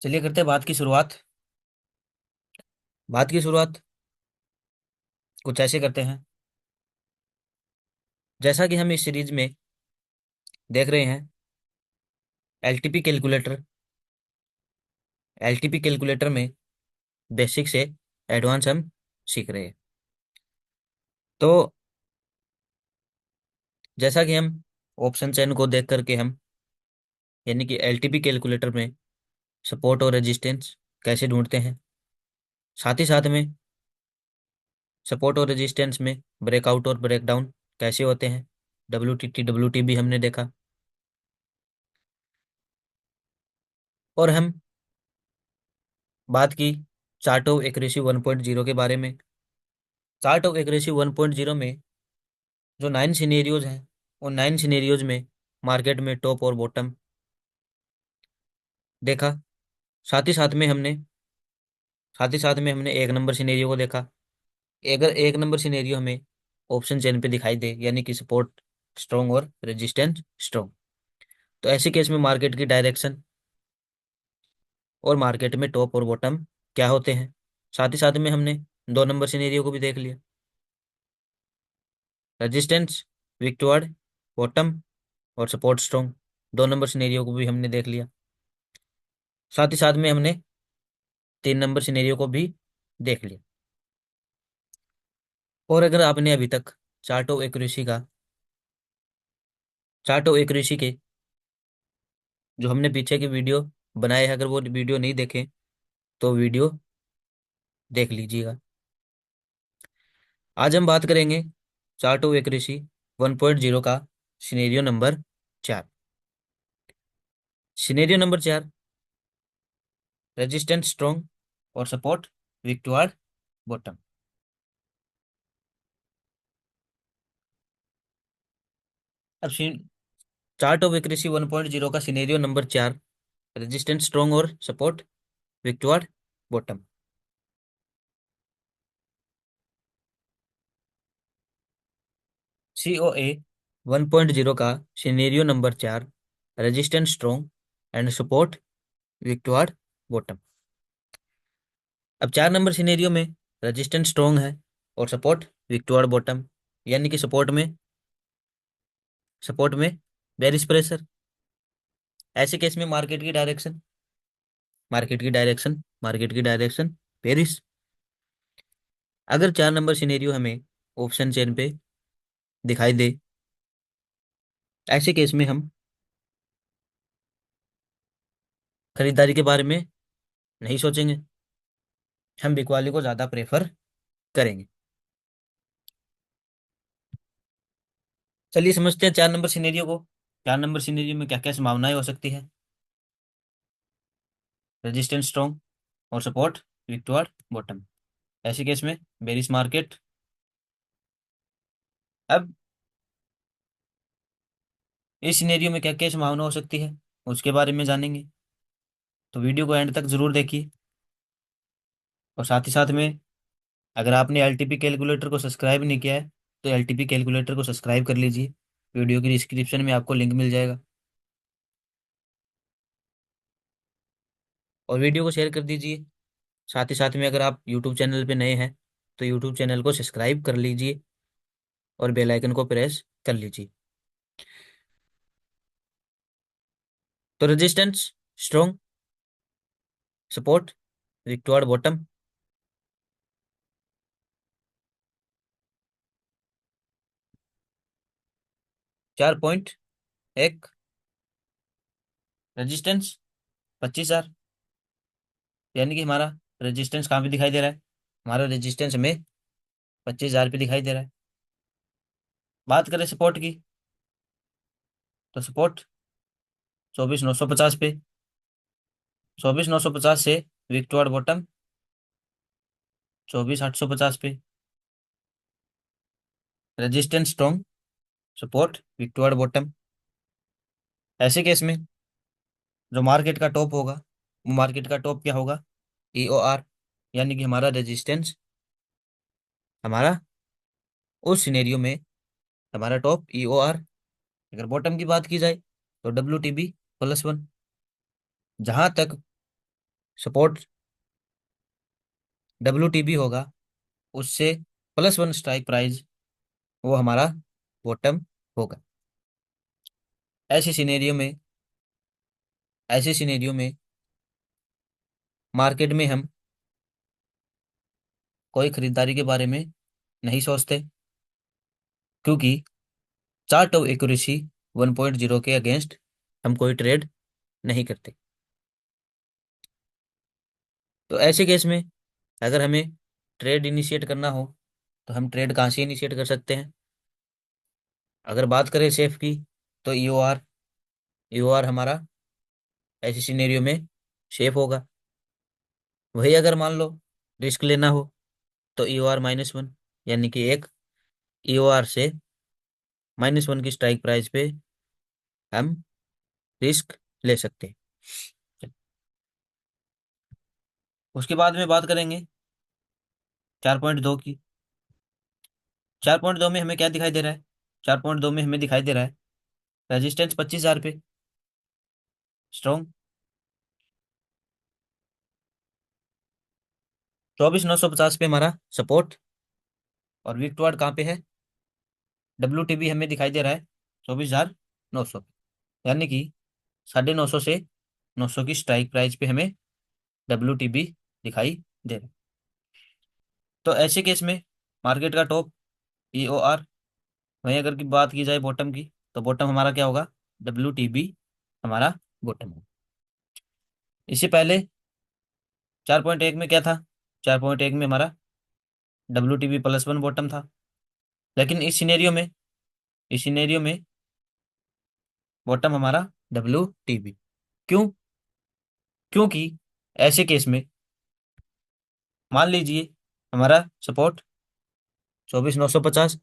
चलिए करते हैं बात की शुरुआत कुछ ऐसे करते हैं। जैसा कि हम इस सीरीज में देख रहे हैं, एलटीपी कैलकुलेटर। एलटीपी कैलकुलेटर में बेसिक से एडवांस हम सीख रहे हैं। तो जैसा कि हम ऑप्शन चयन को देख करके हम, यानी कि एलटीपी कैलकुलेटर में सपोर्ट और रेजिस्टेंस कैसे ढूंढते हैं, साथ ही साथ में सपोर्ट और रेजिस्टेंस में ब्रेकआउट और ब्रेकडाउन कैसे होते हैं, डब्ल्यू टी भी हमने देखा। और हम बात की चार्ट ऑफ एक्यूरेसी 1.0 के बारे में। चार्ट ऑफ एक्यूरेसी 1.0 में जो 9 सिनेरियोज हैं, उन 9 सिनेरियोज में मार्केट में टॉप और बॉटम देखा। साथ ही साथ में हमने साथ ही साथ में हमने एक नंबर सिनेरियो को देखा। अगर एक नंबर सिनेरियो हमें ऑप्शन चेन पे दिखाई दे, यानी कि सपोर्ट स्ट्रॉन्ग और रेजिस्टेंस स्ट्रॉन्ग, तो ऐसे केस में मार्केट की डायरेक्शन और मार्केट में टॉप और बॉटम क्या होते हैं। साथ ही साथ में हमने दो नंबर सिनेरियो को भी देख लिया, रेजिस्टेंस वीक टुवर्ड बॉटम और सपोर्ट स्ट्रॉन्ग। दो नंबर सिनेरियो को भी हमने देख लिया। साथ ही साथ में हमने तीन नंबर सिनेरियो को भी देख लिया। और अगर आपने अभी तक चार्ट ऑफ एक्यूरेसी का चार्ट ऑफ एक्यूरेसी के जो हमने पीछे की वीडियो बनाए हैं, अगर वो वीडियो नहीं देखे तो वीडियो देख लीजिएगा। आज हम बात करेंगे चार्ट ऑफ एक्यूरेसी 1.0 का scenario number 4। Scenario number 4, resistance strong और सपोर्ट वीक टुवर्ड बॉटम। अब चार्ट ऑफ एक्यूरेसी 1.0 का सिनेरियो नंबर 4, रेजिस्टेंस स्ट्रॉन्ग और support weak toward bottom. COA 1.0 का scenario number 4, resistance strong and support weak toward bottom. अब 4 number scenario में resistance strong है और support weak toward bottom, यानी कि सपोर्ट में बेरिश प्रेशर। ऐसे केस में मार्केट की डायरेक्शन बेरिश। अगर 4 नंबर सिनेरियो हमें ऑप्शन चेन पे दिखाई दे, ऐसे केस में हम खरीदारी के बारे में नहीं सोचेंगे, हम बिकवाली को ज्यादा प्रेफर करेंगे। चलिए समझते हैं 4 नंबर सिनेरियो को। 4 नंबर सिनेरियो में क्या क्या संभावनाएं हो सकती है। रेजिस्टेंस स्ट्रॉन्ग और सपोर्ट वीक टुवर्ड बॉटम, ऐसे केस में बेरिश मार्केट। अब इस सिनेरियो में क्या क्या संभावना हो सकती है उसके बारे में जानेंगे, तो वीडियो को एंड तक जरूर देखिए। और साथ ही साथ में अगर आपने एलटीपी कैलकुलेटर को सब्सक्राइब नहीं किया है, तो एलटीपी कैलकुलेटर को सब्सक्राइब कर लीजिए। वीडियो की डिस्क्रिप्शन में आपको लिंक मिल जाएगा। और वीडियो को शेयर कर दीजिए। साथ ही साथ में अगर आप यूट्यूब चैनल पे नए हैं, तो यूट्यूब चैनल को सब्सक्राइब कर लीजिए और बेल आइकन को प्रेस कर लीजिए। तो resistance strong, support weak toward bottom. 4.1, resistance 25,000, यानी कि हमारा रेजिस्टेंस कहाँ पे दिखाई दे रहा है, हमारा रेजिस्टेंस हमें 25,000 पे दिखाई दे रहा है। बात करें सपोर्ट की, तो सपोर्ट 24,950 पे, 24,950 से वीक टुवर्ड बॉटम 24,850 पे। Resistance strong, support weak toward bottom. ऐसे केस में जो मार्केट का टॉप होगा, वो मार्केट का टॉप क्या होगा, EOR, यानी कि हमारा उस सिनेरियो में हमारा टॉप EOR। अगर बॉटम की बात की जाए तो WTB+1। जहां तक सपोर्ट WTB होगा, उससे +1 स्ट्राइक प्राइस, वो हमारा बॉटम होगा। ऐसी सिनेरियो में ऐसे सिनेरियो में मार्केट में हम कोई खरीदारी के बारे में नहीं सोचते, क्योंकि चार्ट ऑफ एक्यूरेसी 1.0 के अगेंस्ट हम कोई ट्रेड नहीं करते। तो ऐसे केस में अगर हमें ट्रेड इनिशिएट करना हो तो हम ट्रेड कहाँ से इनिशिएट कर सकते हैं? अगर बात करें सेफ की, तो ईओआर हमारा ऐसी सिनेरियो में सेफ होगा। वही अगर मान लो रिस्क लेना हो, तो EOR -1, यानी कि एक EOR से -1 की स्ट्राइक प्राइस पे हम रिस्क ले सकते हैं। उसके बाद में बात करेंगे 4.2 की। 4.2 में हमें क्या दिखाई दे रहा है? 4.2 में हमें दिखाई दे रहा है रेजिस्टेंस 25,000 पे स्ट्रॉन्ग, 24,950 पे हमारा सपोर्ट, और वीक टू कहाँ पे है? WTB हमें दिखाई दे रहा है 24,900 पे, यानी कि 950 से 900 की स्ट्राइक प्राइस पे हमें WTB दिखाई दे रहा है। तो ऐसे केस में मार्केट का टॉप EOR, वहीं अगर की बात की जाए बॉटम की, तो बॉटम हमारा क्या होगा? WTB हमारा बॉटम होगा। इससे पहले 4.1 में क्या था? 4.1 में हमारा WTB +1 बॉटम था, लेकिन इस सिनेरियो में बॉटम हमारा WTB। क्यों? क्योंकि ऐसे केस में मान लीजिए हमारा सपोर्ट 24,950,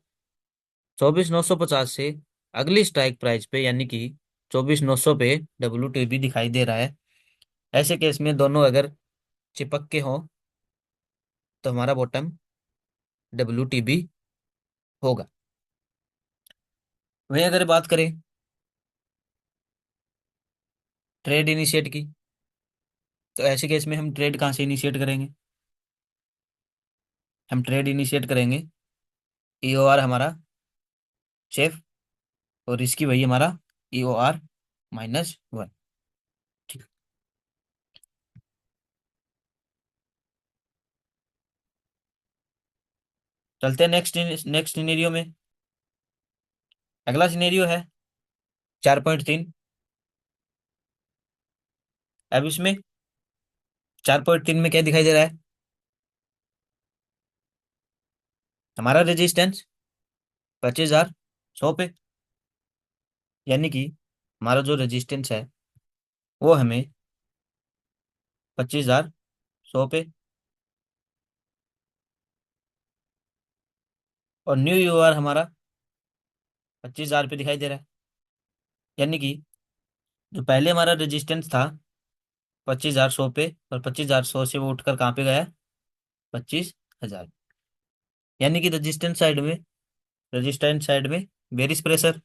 24,950 से अगली स्ट्राइक प्राइस पे, यानी कि 24,900 पे WTB दिखाई दे रहा है। ऐसे केस में दोनों अगर चिपक के हों तो हमारा बॉटम WTB होगा। वहीं अगर बात करें ट्रेड इनिशिएट की, तो ऐसे केस में हम ट्रेड कहाँ से इनिशिएट करेंगे? हम ट्रेड इनिशिएट करेंगे EOR हमारा सेफ, और इसकी वही हमारा EOR -1। ठीक। चलते हैं नेक्स्ट सिनेरियो में। अगला सिनेरियो है 4.3। अब इसमें 4.3 में क्या दिखाई दे रहा है? हमारा रेजिस्टेंस 25,100 पे, यानी कि हमारा जो रेजिस्टेंस है वो हमें 25,100 पे, और न्यू EOR हमारा 25,000 पे दिखाई दे रहा है। यानी कि जो पहले हमारा रेजिस्टेंस था 25,100 पे, और 25,100 से वो उठकर कहाँ पे गया? 25,000। यानी कि रेजिस्टेंस साइड में बेरिश प्रेशर।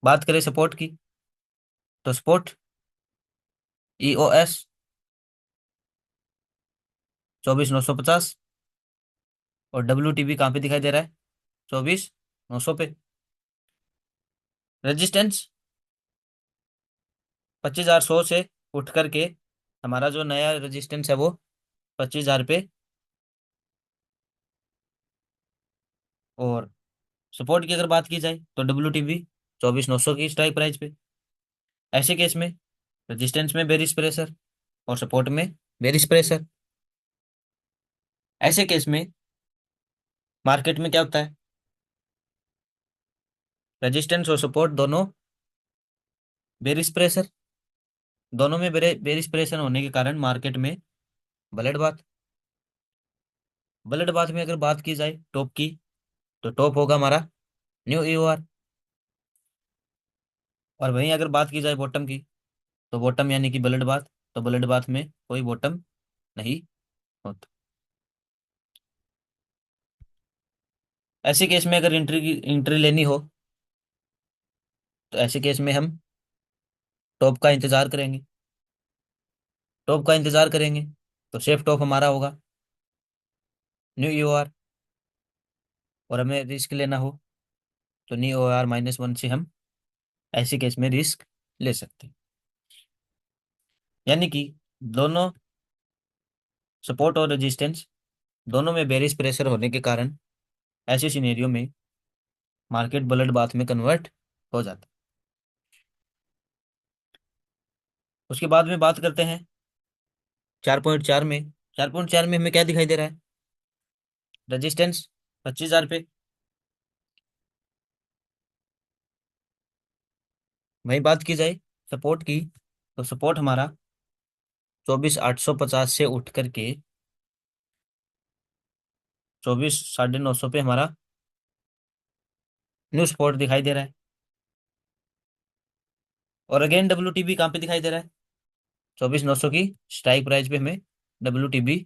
बात करें सपोर्ट की, तो सपोर्ट EOS 24,950, और WTB कहाँ पे दिखाई दे रहा है? 24,900 पे। रेजिस्टेंस 25,100 से उठ करके हमारा जो नया रेजिस्टेंस है वो 25,000 पे, और सपोर्ट की अगर बात की जाए तो WTB 24,900 की स्ट्राइक प्राइस पे। ऐसे केस में रेजिस्टेंस में बेरिश प्रेशर और सपोर्ट में बेरिश प्रेशर। ऐसे केस में मार्केट में क्या होता है? रेजिस्टेंस और सपोर्ट दोनों बेरिश प्रेशर, दोनों में बेरिश प्रेशर होने के कारण मार्केट में ब्लड बाथ। ब्लड बाथ में अगर बात की जाए टॉप की, तो टॉप होगा हमारा न्यू EOR। और वहीं अगर बात की जाए बॉटम की, तो बॉटम यानी कि ब्लड बाथ, तो ब्लड बाथ में कोई बॉटम नहीं होता। ऐसे केस में अगर एंट्री लेनी हो, तो ऐसे केस में हम टॉप का इंतजार करेंगे। टॉप का इंतजार करेंगे, तो सेफ टॉप हमारा होगा न्यू ईओआर। और हमें रिस्क लेना हो तो न्यू ईओआर -1 से हम ऐसे केस में रिस्क ले सकते हैं। यानी कि दोनों सपोर्ट और रेजिस्टेंस दोनों में बेरिश प्रेशर होने के कारण ऐसे सिनेरियो में मार्केट ब्लड बाथ में कन्वर्ट हो जाता है। उसके बाद में बात करते हैं 4.4 में। 4.4 में हमें क्या दिखाई दे रहा है? रेजिस्टेंस 25,000 पे। वही बात की जाए सपोर्ट की, तो सपोर्ट हमारा 24,850 से उठ करके 24,950 पे हमारा न्यू सपोर्ट दिखाई दे रहा है। और अगेन WTB कहाँ पे दिखाई दे रहा है? 24,900 की स्ट्राइक प्राइस पे हमें WTB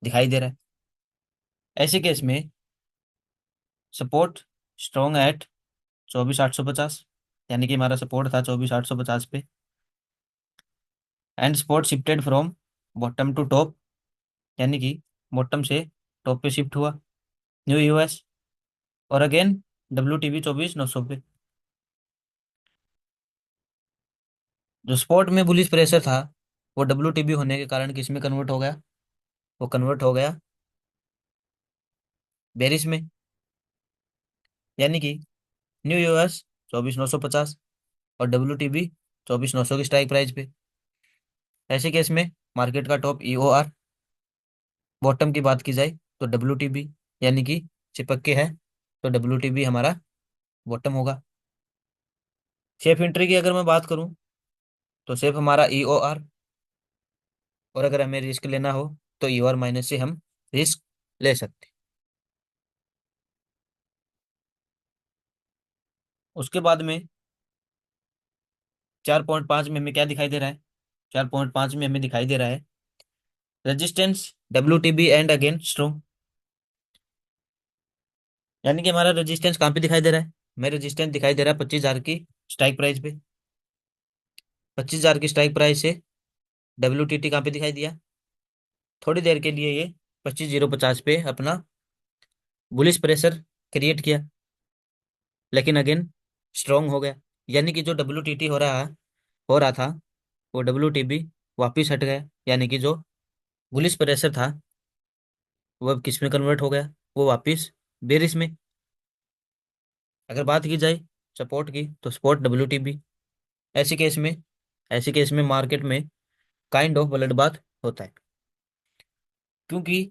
दिखाई दे रहा है। ऐसे केस में सपोर्ट स्ट्रॉन्ग एट 24,850, यानी कि हमारा सपोर्ट था 24,850 पे। And support shifted from bottom to top, यानी कि बॉटम से टॉप पे शिफ्ट हुआ न्यू यूएस। और अगेन WTB 24,900 पे। जो स्पॉट में बुलिश प्रेशर था वो WTB होने के कारण किस में कन्वर्ट हो गया? वो कन्वर्ट हो गया बेरिश में, यानी कि न्यू यूएस 24,950 और WTB 24,900 की स्ट्राइक प्राइस पे। ऐसे केस में मार्केट का टॉप EOR, बॉटम की बात की जाए तो WTB, यानी कि चिपक के है तो WTB हमारा बॉटम होगा। सेफ एंट्री की अगर मैं बात करूं तो सेफ हमारा EOR। और अगर हमें रिस्क लेना हो तो EOR माइनस से हम रिस्क ले सकते हैं। उसके बाद में 4.5 में हमें क्या दिखाई दे रहा है? 4.5 में हमें दिखाई दे रहा है resistance WTB and again strong, यानी कि हमारा रेजिस्टेंस कहाँ पे दिखाई दे रहा है? हमें रेजिस्टेंस दिखाई दे रहा है 25,000 की स्ट्राइक प्राइस पे। 25,000 की स्ट्राइक प्राइस से WTT कहाँ पे दिखाई दिया? थोड़ी देर के लिए ये 25,050 पे अपना बुलिश प्रेशर क्रिएट किया, लेकिन अगेन स्ट्रॉन्ग हो गया। यानी कि जो WTT हो रहा था वो WTB वापिस हट गया, यानी कि जो बुलिश प्रेशर था वो अब किस में कन्वर्ट हो गया? वो वापिस बेरिश में। अगर बात की जाए सपोर्ट की तो सपोर्ट WTB। ऐसे केस में ऐसे केस में मार्केट में काइंड ऑफ ब्लड बाथ होता है, क्योंकि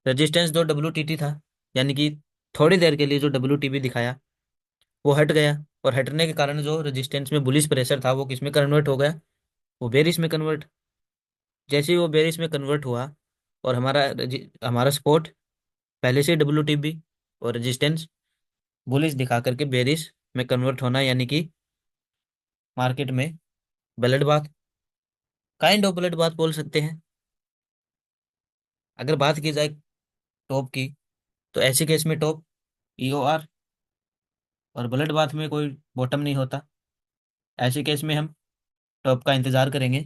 रेजिस्टेंस जो WTT था, यानी कि थोड़ी देर के लिए जो WTB दिखाया वो हट गया। और हटने के कारण जो रेजिस्टेंस में बुलिश प्रेशर था वो किस में कन्वर्ट हो गया? वो बेरिश में कन्वर्ट। जैसे ही वो बेरिश में कन्वर्ट हुआ और हमारा सपोर्ट पहले से WTB और रेजिस्टेंस बुलिश दिखा करके बेरिश में कन्वर्ट होना, यानी कि मार्केट में blood bath, kind of blood bath बोल सकते हैं। अगर बात की जाए टॉप की तो ऐसे केस में टॉप EOR, और ब्लड बाथ में कोई बॉटम नहीं होता। ऐसे केस में हम टॉप का इंतजार करेंगे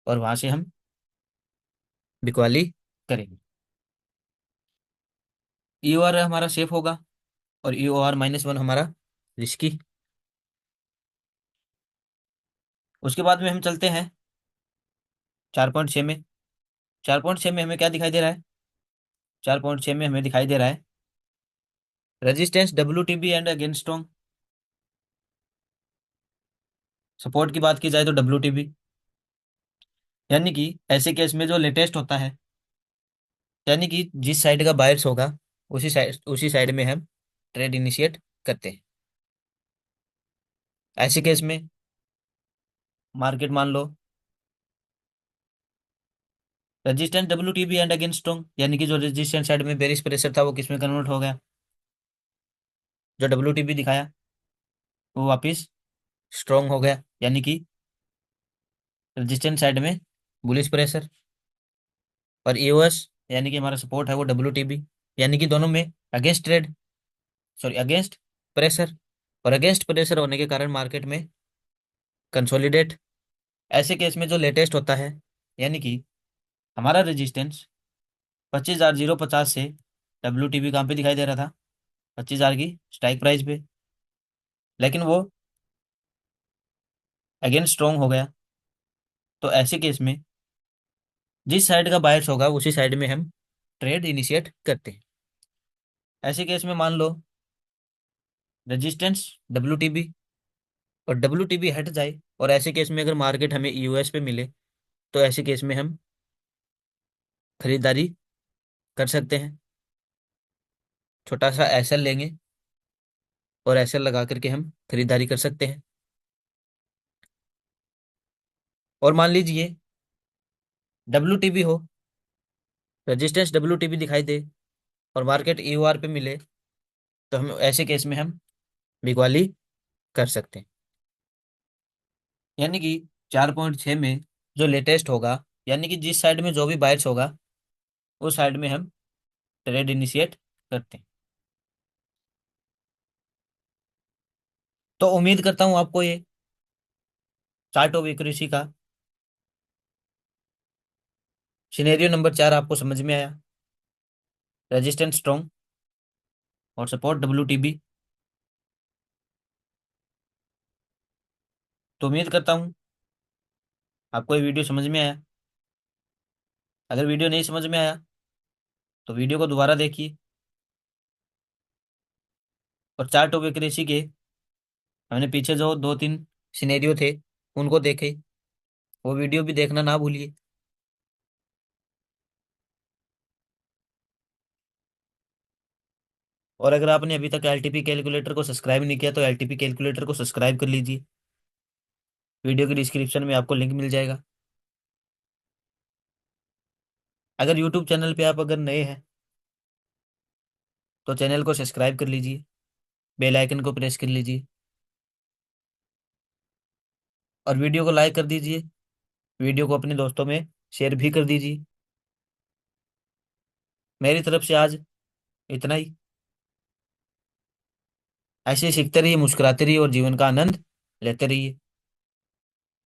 और वहां से हम बिकवाली करेंगे। EOR हमारा सेफ होगा और EOR -1 हमारा रिस्की। उसके बाद में हम चलते हैं 4.6 में। 4.6 में हमें क्या दिखाई दे रहा है? 4.6 में हमें दिखाई दे रहा है resistance WTB and again strong. Support की बात की जाए तो WTB, यानी कि ऐसे केस में जो लेटेस्ट होता है, यानी कि जिस साइड का बायर्स होगा उसी साइड में हम ट्रेड इनिशिएट करते हैं। ऐसे केस में मार्केट मान low resistance WTB and again strong, यानी कि जो रेजिस्टेंस साइड में बेरिश प्रेशर था वो किस में कन्वर्ट हो गया? जो WTB दिखाया वो वापिस स्ट्रॉन्ग हो गया, यानी कि रेजिस्टेंस साइड में बुलिश प्रेशर। और EOS, यानी कि हमारा सपोर्ट है वो WTB, यानी कि दोनों में against trade, sorry against pressure. और अगेंस्ट प्रेशर होने के कारण मार्केट में कंसोलिडेट। ऐसे केस में जो लेटेस्ट होता है यानी कि हमारा रेजिस्टेंस 25,050 से WTB कहाँ पे दिखाई दे रहा था, 25,000 की स्ट्राइक प्राइस पे, लेकिन वो अगेन स्ट्रॉन्ग हो गया। तो ऐसे केस में जिस साइड का बायर्स होगा उसी साइड में हम ट्रेड इनिशिएट करते हैं। ऐसे केस में मान लो रेजिस्टेंस WTB, और WTB हट जाए, और ऐसे केस में अगर मार्केट हमें यूएस पे मिले, तो ऐसे केस में हम खरीदारी कर सकते हैं। छोटा सा एसएल लेंगे और एसएल लगा करके हम खरीदारी कर सकते हैं। और मान लीजिए WTB हो, रेजिस्टेंस WTB दिखाई दे और मार्केट ईओआर पे मिले, तो हम ऐसे केस में हम बिकवाली कर सकते हैं। यानी कि 4.6 में जो लेटेस्ट होगा, यानी कि जिस साइड में जो भी बायर्स होगा उस साइड में हम ट्रेड इनिशिएट करते हैं। तो उम्मीद करता हूँ आपको ये चार्ट ऑफ एक्यूरेसी का सिनेरियो नंबर 4 आपको समझ में आया। रेजिस्टेंस स्ट्रॉन्ग और सपोर्ट WTB। तो उम्मीद करता हूँ आपको ये वीडियो समझ में आया। अगर वीडियो नहीं समझ में आया तो वीडियो को दोबारा देखिए, और चार्ट ऑफ एक्यूरेसी के हमने पीछे जो 2-3 सिनेरियो थे उनको देखे, वो वीडियो भी देखना ना भूलिए। और अगर आपने अभी तक एलटीपी कैलकुलेटर को सब्सक्राइब नहीं किया तो एलटीपी कैलकुलेटर को सब्सक्राइब कर लीजिए। वीडियो के डिस्क्रिप्शन में आपको लिंक मिल जाएगा। अगर यूट्यूब चैनल पे आप अगर नए हैं तो चैनल को सब्सक्राइब कर लीजिए, बेल आइकन को प्रेस कर लीजिए, और वीडियो को लाइक कर दीजिए। वीडियो को अपने दोस्तों में शेयर भी कर दीजिए। मेरी तरफ से आज इतना ही। ऐसे ही सीखते रहिए, मुस्कुराते रहिए और जीवन का आनंद लेते रहिए।